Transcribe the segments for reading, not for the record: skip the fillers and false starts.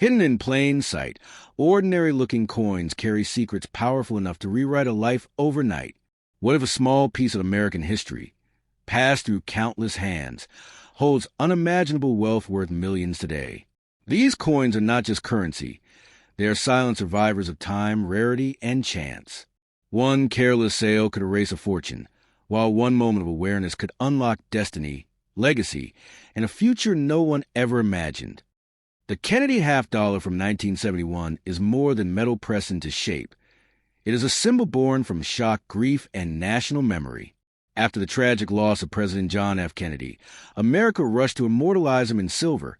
Hidden in plain sight, ordinary-looking coins carry secrets powerful enough to rewrite a life overnight. What if a small piece of American history, passed through countless hands, holds unimaginable wealth worth millions today? These coins are not just currency. They are silent survivors of time, rarity, and chance. One careless sale could erase a fortune, while one moment of awareness could unlock destiny, legacy, and a future no one ever imagined. The Kennedy half-dollar from 1971 is more than metal pressed into shape. It is a symbol born from shock, grief, and national memory. After the tragic loss of President John F. Kennedy, America rushed to immortalize him in silver,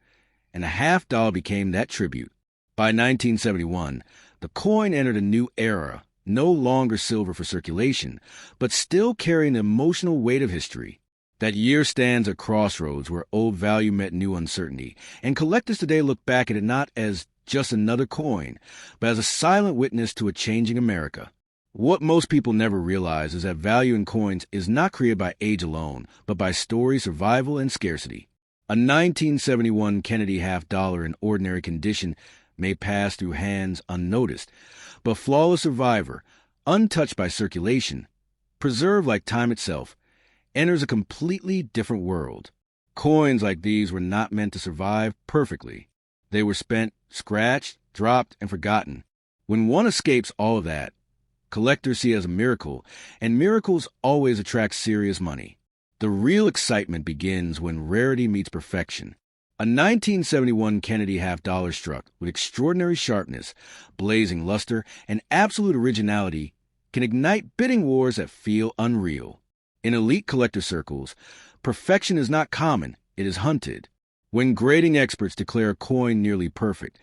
and a half-dollar became that tribute. By 1971, the coin entered a new era, no longer silver for circulation, but still carrying the emotional weight of history. That year stands at crossroads where old value met new uncertainty, and collectors today look back at it not as just another coin, but as a silent witness to a changing America. What most people never realize is that value in coins is not created by age alone, but by story, survival, and scarcity. A 1971 Kennedy half-dollar in ordinary condition may pass through hands unnoticed, but flawless survivor, untouched by circulation, preserved like time itself, enters a completely different world. Coins like these were not meant to survive perfectly. They were spent, scratched, dropped, and forgotten. When one escapes all of that, collectors see it as a miracle, and miracles always attract serious money. The real excitement begins when rarity meets perfection. A 1971 Kennedy half-dollar struck with extraordinary sharpness, blazing luster, and absolute originality can ignite bidding wars that feel unreal. In elite collector circles, perfection is not common, it is hunted. When grading experts declare a coin nearly perfect,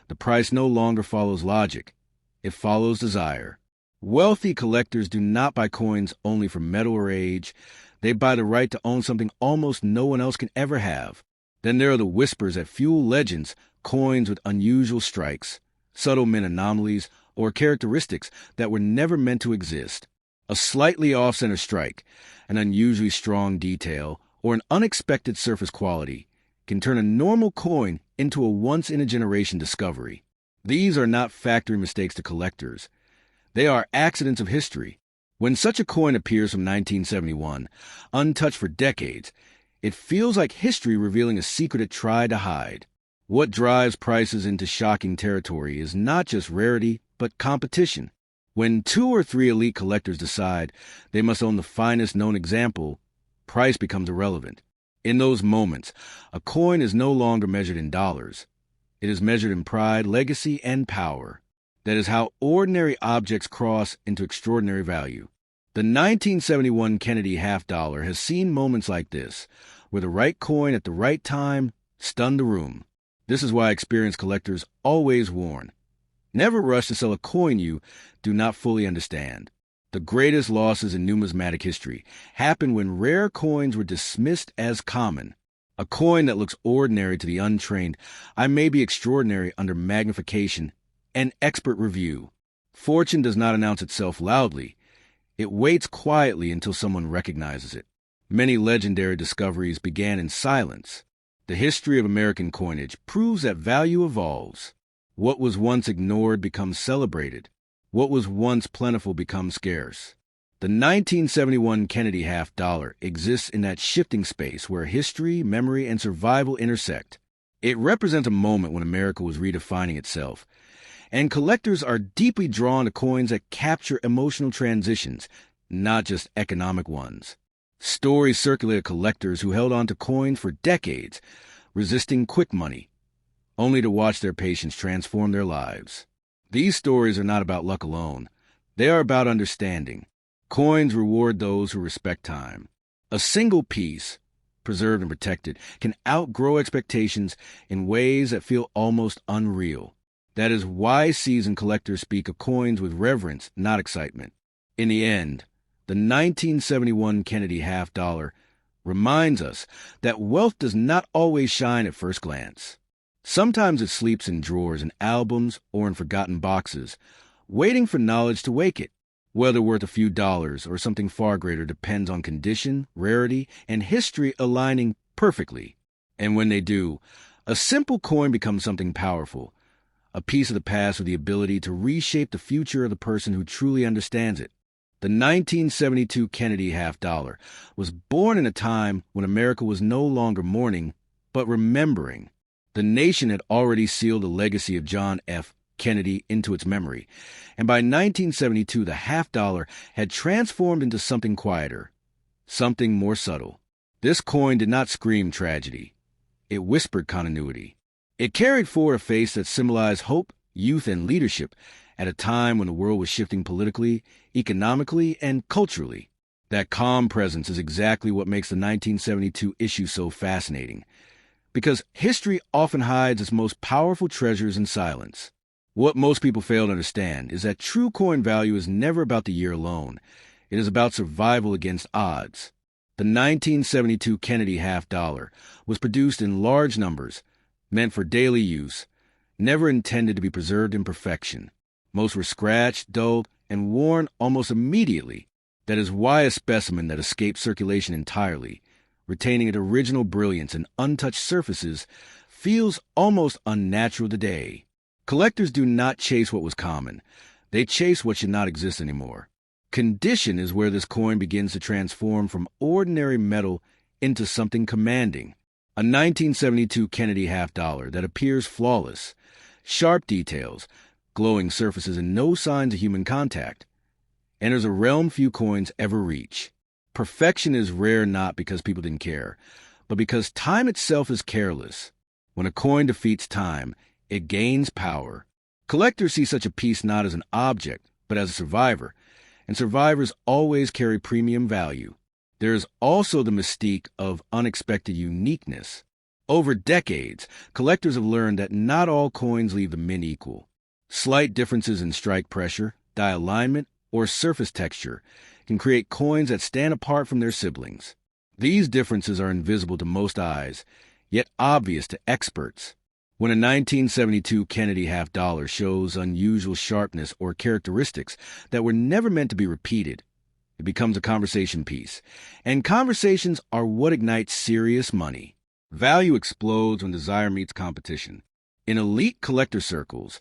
the price no longer follows logic, it follows desire. Wealthy collectors do not buy coins only for metal or age, they buy the right to own something almost no one else can ever have. Then there are the whispers that fuel legends, coins with unusual strikes, subtle mint anomalies, or characteristics that were never meant to exist. A slightly off-center strike, an unusually strong detail, or an unexpected surface quality can turn a normal coin into a once-in-a-generation discovery. These are not factory mistakes to collectors. They are accidents of history. When such a coin appears from 1971, untouched for decades, it feels like history revealing a secret it tried to hide. What drives prices into shocking territory is not just rarity, but competition. When 2 or 3 elite collectors decide they must own the finest known example, price becomes irrelevant. In those moments, a coin is no longer measured in dollars. It is measured in pride, legacy, and power. That is how ordinary objects cross into extraordinary value. The 1971 Kennedy half-dollar has seen moments like this, where the right coin at the right time stunned the room. This is why experienced collectors always warn: never rush to sell a coin you do not fully understand. The greatest losses in numismatic history happened when rare coins were dismissed as common. A coin that looks ordinary to the untrained may be extraordinary under magnification and expert review. Fortune does not announce itself loudly. It waits quietly until someone recognizes it. Many legendary discoveries began in silence. The history of American coinage proves that value evolves. What was once ignored becomes celebrated. What was once plentiful becomes scarce. The 1971 Kennedy half-dollar exists in that shifting space where history, memory, and survival intersect. It represents a moment when America was redefining itself, and collectors are deeply drawn to coins that capture emotional transitions, not just economic ones. Stories circulate of collectors who held on to coins for decades, resisting quick money, only to watch their patience transform their lives. These stories are not about luck alone. They are about understanding. Coins reward those who respect time. A single piece, preserved and protected, can outgrow expectations in ways that feel almost unreal. That is why seasoned collectors speak of coins with reverence, not excitement. In the end, the 1971 Kennedy half-dollar reminds us that wealth does not always shine at first glance. Sometimes it sleeps in drawers, in albums, or in forgotten boxes, waiting for knowledge to wake it. Whether worth a few dollars or something far greater depends on condition, rarity, and history aligning perfectly. And when they do, a simple coin becomes something powerful, a piece of the past with the ability to reshape the future of the person who truly understands it. The 1972 Kennedy half dollar was born in a time when America was no longer mourning, but remembering. The nation had already sealed the legacy of John F. Kennedy into its memory, and by 1972 the half dollar had transformed into something quieter, something more subtle. This coin did not scream tragedy. It whispered continuity. It carried forward a face that symbolized hope, youth, and leadership at a time when the world was shifting politically, economically, and culturally. That calm presence is exactly what makes the 1972 issue so fascinating, because history often hides its most powerful treasures in silence. What most people fail to understand is that true coin value is never about the year alone. It is about survival against odds. The 1972 Kennedy half dollar was produced in large numbers, meant for daily use, never intended to be preserved in perfection. Most were scratched, dulled, and worn almost immediately. That is why a specimen that escaped circulation entirely, retaining its original brilliance and untouched surfaces, feels almost unnatural today. Collectors do not chase what was common. They chase what should not exist anymore. Condition is where this coin begins to transform from ordinary metal into something commanding. A 1972 Kennedy half dollar that appears flawless, sharp details, glowing surfaces, and no signs of human contact, enters a realm few coins ever reach. Perfection is rare not because people didn't care, but because time itself is careless. When a coin defeats time, it gains power. Collectors see such a piece not as an object, but as a survivor, and survivors always carry premium value. There is also the mystique of unexpected uniqueness. Over decades, collectors have learned that not all coins leave the mint equal. Slight differences in strike pressure, die alignment, or surface texture can create coins that stand apart from their siblings. These differences are invisible to most eyes, yet obvious to experts. When a 1972 Kennedy half dollar shows unusual sharpness or characteristics that were never meant to be repeated, it becomes a conversation piece. And conversations are what ignites serious money. Value explodes when desire meets competition. In elite collector circles,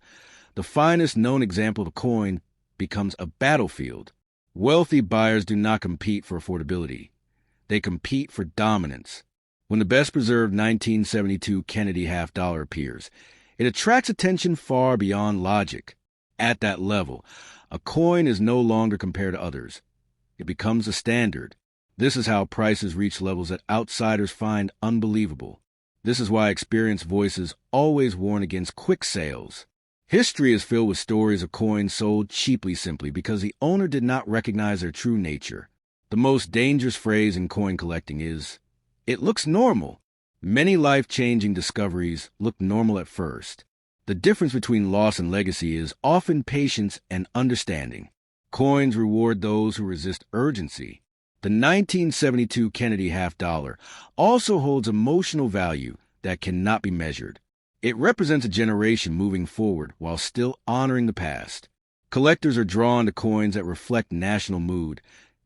the finest known example of a coin becomes a battlefield. Wealthy buyers do not compete for affordability. They compete for dominance. When the best-preserved 1972 Kennedy half dollar appears, it attracts attention far beyond logic. At that level, a coin is no longer compared to others. It becomes a standard. This is how prices reach levels that outsiders find unbelievable. This is why experienced voices always warn against quick sales. History is filled with stories of coins sold cheaply simply because the owner did not recognize their true nature. The most dangerous phrase in coin collecting is, "It looks normal." Many life-changing discoveries look normal at first. The difference between loss and legacy is often patience and understanding. Coins reward those who resist urgency. The 1972 Kennedy half dollar also holds emotional value that cannot be measured. It represents a generation moving forward while still honoring the past. Collectors are drawn to coins that reflect national mood,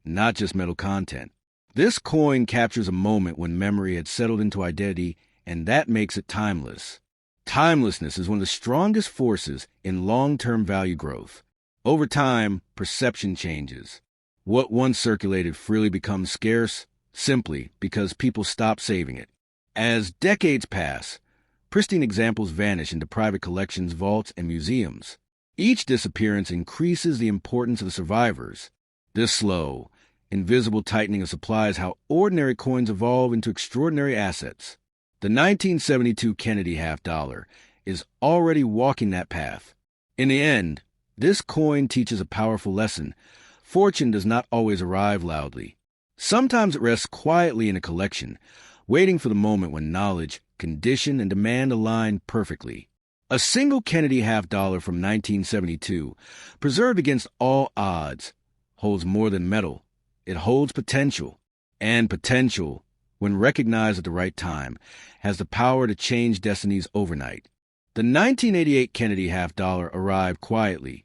not just metal content. This coin captures a moment when memory had settled into identity, and that makes it timeless. Timelessness is one of the strongest forces in long-term value growth. Over time, perception changes. What once circulated freely becomes scarce, simply because people stop saving it. As decades pass, pristine examples vanish into private collections, vaults, and museums. Each disappearance increases the importance of the survivors. This slow, invisible tightening of supply is how ordinary coins evolve into extraordinary assets. The 1972 Kennedy half dollar is already walking that path. In the end, this coin teaches a powerful lesson. Fortune does not always arrive loudly. Sometimes it rests quietly in a collection, waiting for the moment when knowledge, condition, and demand align perfectly. A single Kennedy half dollar from 1972, preserved against all odds, holds more than metal. It holds potential. And potential, when recognized at the right time, has the power to change destinies overnight. The 1988 Kennedy half dollar arrived quietly,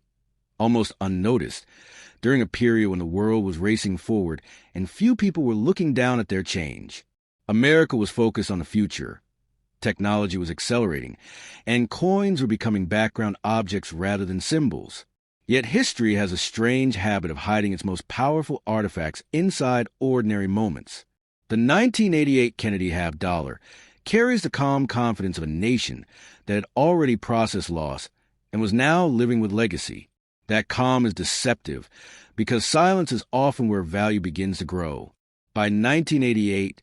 almost unnoticed, during a period when the world was racing forward and few people were looking down at their change. America was focused on the future, Technology was accelerating, and coins were becoming background objects rather than symbols. Yet history has a strange habit of hiding its most powerful artifacts inside ordinary moments. The 1988 Kennedy half dollar carries the calm confidence of a nation that had already processed loss and was now living with legacy. That calm is deceptive because silence is often where value begins to grow. By 1988,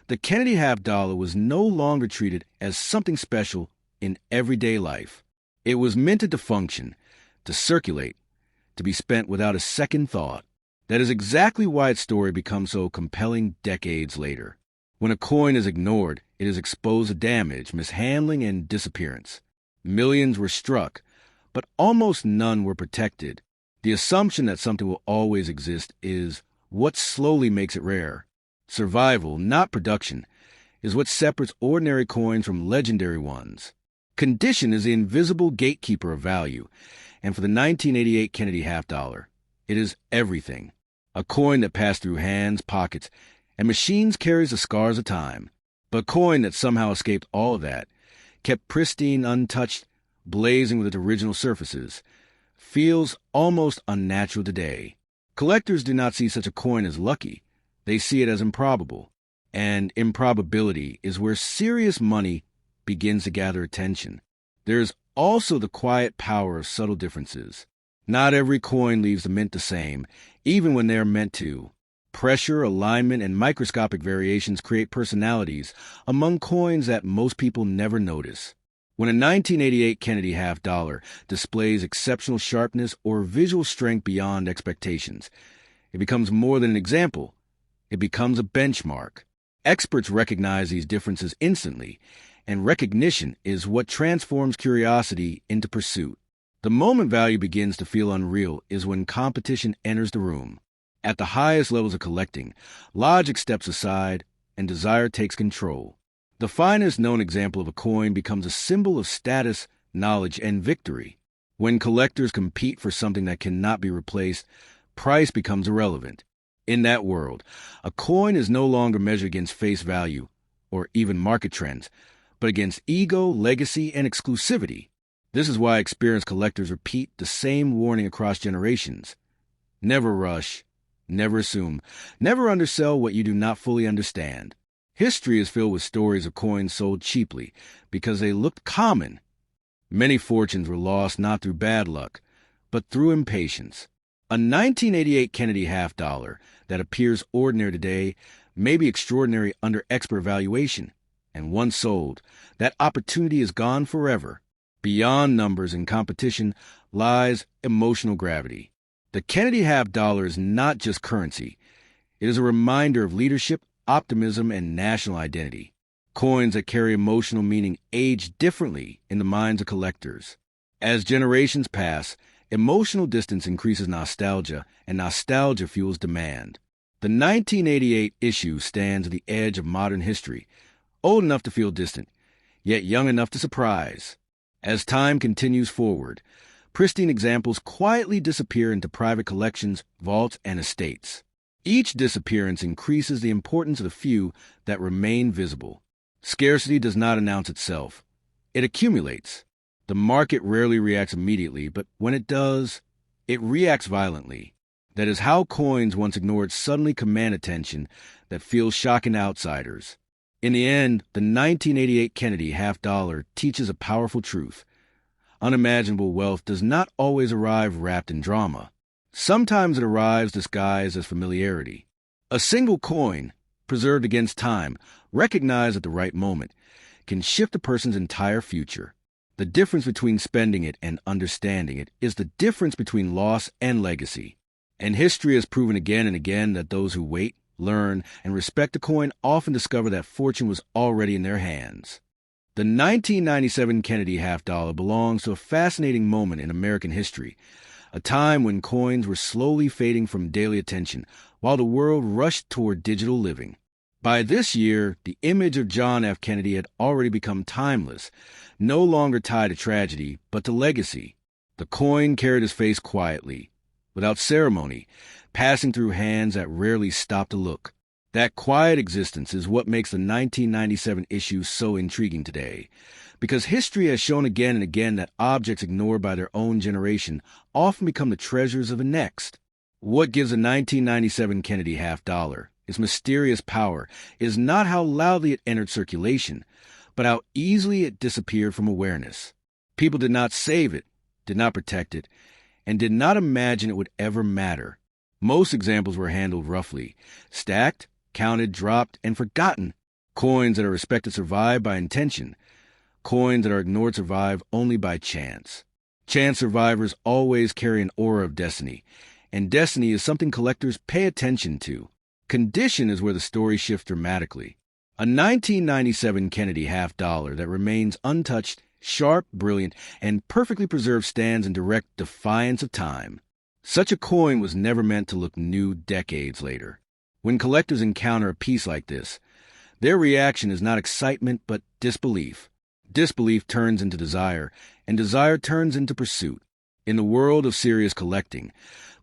the Kennedy half dollar was no longer treated as something special in everyday life. It was minted to function, to circulate, to be spent without a second thought. That is exactly why its story becomes so compelling decades later. When a coin is ignored, it is exposed to damage, mishandling, and disappearance. Millions were struck, but almost none were protected. The assumption that something will always exist is what slowly makes it rare. Survival, not production, is what separates ordinary coins from legendary ones. Condition is the invisible gatekeeper of value, and for the 1988 Kennedy half dollar, it is everything. A coin that passed through hands, pockets, and machines carries the scars of time. But a coin that somehow escaped all of that, kept pristine, untouched, blazing with its original surfaces, feels almost unnatural today. Collectors do not see such a coin as lucky. They see it as improbable. And improbability is where serious money begins to gather attention. There is also the quiet power of subtle differences. Not every coin leaves the mint the same, even when they are meant to. Pressure, alignment, and microscopic variations create personalities among coins that most people never notice. When a 1988 Kennedy half dollar displays exceptional sharpness or visual strength beyond expectations, it becomes more than an example. It becomes a benchmark. Experts recognize these differences instantly, and recognition is what transforms curiosity into pursuit. The moment value begins to feel unreal is when competition enters the room. At the highest levels of collecting, logic steps aside and desire takes control. The finest known example of a coin becomes a symbol of status, knowledge, and victory. When collectors compete for something that cannot be replaced, price becomes irrelevant. In that world, a coin is no longer measured against face value or even market trends, but against ego, legacy, and exclusivity. This is why experienced collectors repeat the same warning across generations. Never rush, never assume, never undersell what you do not fully understand. History is filled with stories of coins sold cheaply because they looked common. Many fortunes were lost not through bad luck, but through impatience. A 1988 Kennedy half dollar that appears ordinary today may be extraordinary under expert valuation, and once sold, that opportunity is gone forever. Beyond numbers and competition lies emotional gravity. The Kennedy half dollar is not just currency. It is a reminder of leadership, optimism, and national identity. Coins that carry emotional meaning age differently in the minds of collectors. As generations pass, emotional distance increases nostalgia, and nostalgia fuels demand. The 1988 issue stands at the edge of modern history, old enough to feel distant, yet young enough to surprise. As time continues forward, pristine examples quietly disappear into private collections, vaults, and estates. Each disappearance increases the importance of the few that remain visible. Scarcity does not announce itself. It accumulates. The market rarely reacts immediately, but when it does, it reacts violently. That is how coins once ignored suddenly command attention that feels shocking to outsiders. In the end, the 1988 Kennedy half dollar teaches a powerful truth. Unimaginable wealth does not always arrive wrapped in drama. Sometimes it arrives disguised as familiarity. A single coin, preserved against time, recognized at the right moment, can shift a person's entire future. The difference between spending it and understanding it is the difference between loss and legacy. And history has proven again and again that those who wait, learn, and respect a coin often discover that fortune was already in their hands. The 1997 Kennedy half dollar belongs to a fascinating moment in American history, a time when coins were slowly fading from daily attention while the world rushed toward digital living. By this year, the image of John F. Kennedy had already become timeless, no longer tied to tragedy, but to legacy. The coin carried his face quietly, without ceremony, passing through hands that rarely stopped to look. That quiet existence is what makes the 1997 issue so intriguing today, because history has shown again and again that objects ignored by their own generation often become the treasures of the next. What gives a 1997 Kennedy half dollar its mysterious power is not how loudly it entered circulation, but how easily it disappeared from awareness. People did not save it, did not protect it, and did not imagine it would ever matter. Most examples were handled roughly, stacked, counted, dropped, and forgotten. Coins that are respected survive by intention. Coins that are ignored survive only by chance. Chance survivors always carry an aura of destiny, and destiny is something collectors pay attention to. Condition is where the story shifts dramatically. A 1997 Kennedy half dollar that remains untouched, sharp, brilliant, and perfectly preserved stands in direct defiance of time. Such a coin was never meant to look new decades later. When collectors encounter a piece like this, their reaction is not excitement but disbelief. Disbelief turns into desire, and desire turns into pursuit. In the world of serious collecting,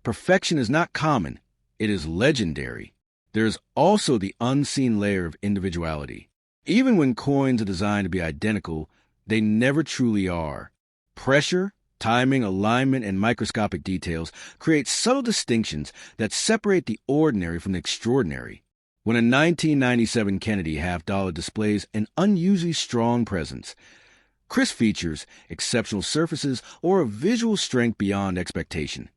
perfection is not common, it is legendary. There is also the unseen layer of individuality. Even when coins are designed to be identical, they never truly are. Pressure, timing, alignment, and microscopic details create subtle distinctions that separate the ordinary from the extraordinary. When a 1997 Kennedy half dollar displays an unusually strong presence, crisp features, exceptional surfaces, or a visual strength beyond expectation,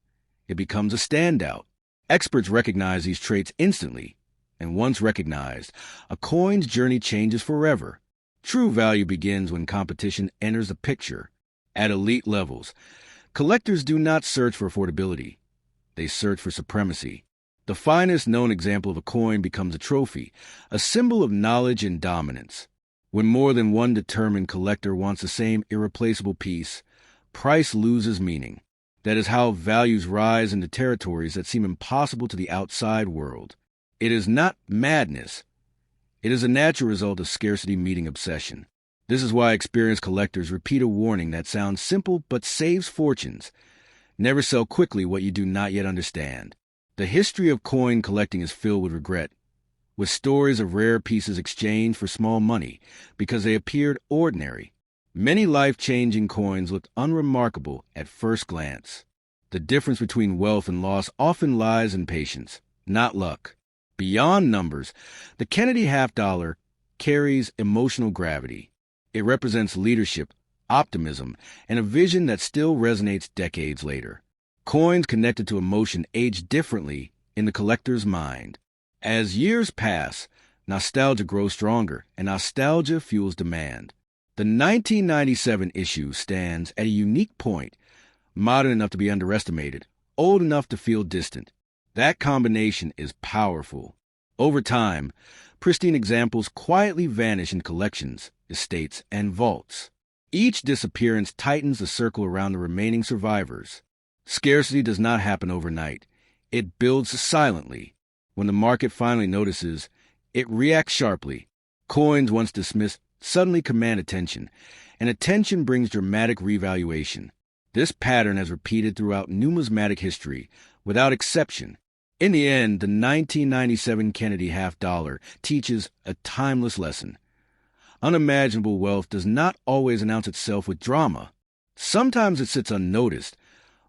it becomes a standout. Experts recognize these traits instantly, and once recognized, a coin's journey changes forever. True value begins when competition enters the picture. At elite levels, collectors do not search for affordability. They search for supremacy. The finest known example of a coin becomes a trophy, a symbol of knowledge and dominance. When more than one determined collector wants the same irreplaceable piece, price loses meaning. That is how values rise into territories that seem impossible to the outside world. It is not madness. It is a natural result of scarcity meeting obsession. This is why experienced collectors repeat a warning that sounds simple but saves fortunes. Never sell quickly what you do not yet understand. The history of coin collecting is filled with regret, with stories of rare pieces exchanged for small money because they appeared ordinary. Many life-changing coins looked unremarkable at first glance. The difference between wealth and loss often lies in patience, not luck. Beyond numbers, the Kennedy half dollar carries emotional gravity. It represents leadership, optimism, and a vision that still resonates decades later. Coins connected to emotion age differently in the collector's mind. As years pass, nostalgia grows stronger, and nostalgia fuels demand. The 1997 issue stands at a unique point, modern enough to be underestimated, old enough to feel distant. That combination is powerful. Over time, pristine examples quietly vanish in collections, estates, and vaults. Each disappearance tightens the circle around the remaining survivors. Scarcity does not happen overnight. It builds silently. When the market finally notices, it reacts sharply. Coins once dismissed suddenly command attention, and attention brings dramatic revaluation. This pattern has repeated throughout numismatic history, without exception. In the end, the 1997 Kennedy half dollar teaches a timeless lesson. Unimaginable wealth does not always announce itself with drama. Sometimes it sits unnoticed,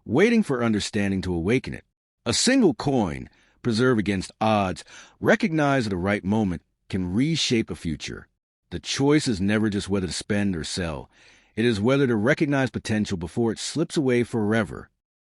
waiting for understanding to awaken it. A single coin, preserved against odds, recognized at the right moment, can reshape a future. The choice is never just whether to spend or sell. It is whether to recognize potential before it slips away forever.